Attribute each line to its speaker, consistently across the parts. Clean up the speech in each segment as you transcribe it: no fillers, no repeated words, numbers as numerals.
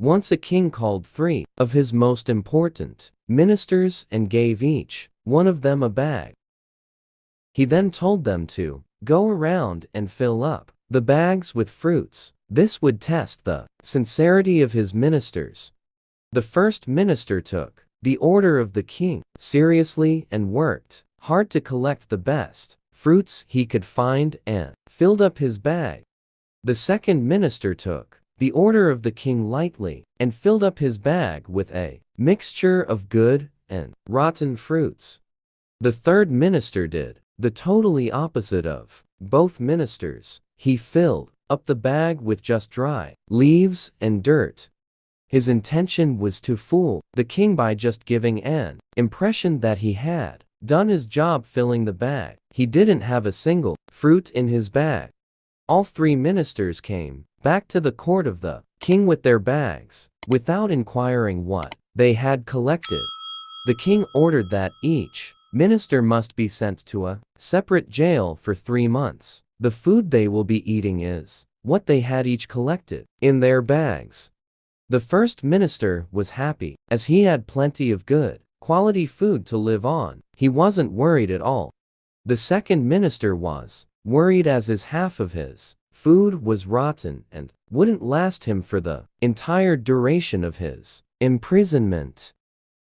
Speaker 1: Once a king called 3 of his most important ministers and gave each one of them a bag. He then told them to go around and fill up the bags with fruits. This would test the sincerity of his ministers. The first minister took the order of the king seriously and worked hard to collect the best fruits he could find and filled up his bag. The second minister took the order of the king lightly and filled up his bag with a mixture of good and rotten fruits. The third minister did the totally opposite of both ministers. He filled up the bag with just dry leaves and dirt. His intention was to fool the king by just giving an impression that he had done his job filling the bag. He didn't have a single fruit in his bag. All 3 ministers came back to the court of the king with their bags, without inquiring what they had collected. The king ordered that each minister must be sent to a separate jail for 3 months. The food they will be eating is what they had each collected in their bags. The first minister was happy, as he had plenty of good, quality food to live on. He wasn't worried at all. The second minister was worried, as his half of his food was rotten and wouldn't last him for the entire duration of his imprisonment.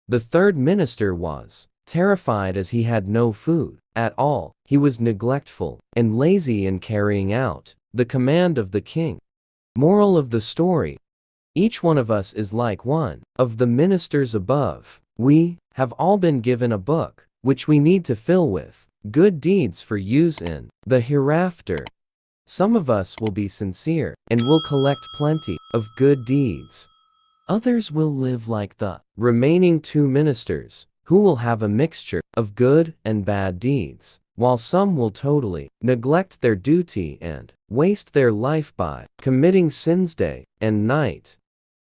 Speaker 1: The third minister was terrified, as he had no food at all. He was neglectful and lazy in carrying out the command of the king. Moral of the story: each one of us is like one of the ministers above. We have all been given a book, which we need to fill with good deeds for use in the hereafter. Some of us will be sincere and will collect plenty of good deeds. Others will live like the remaining 2 ministers, who will have a mixture of good and bad deeds, while some will totally neglect their duty and waste their life by committing sins day and night.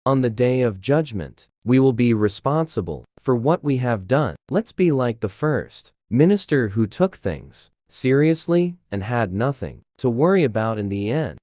Speaker 1: On the day of judgment, we will be responsible for what we have done. Let's be like the first minister, who took things seriously and had nothing to worry about in the end.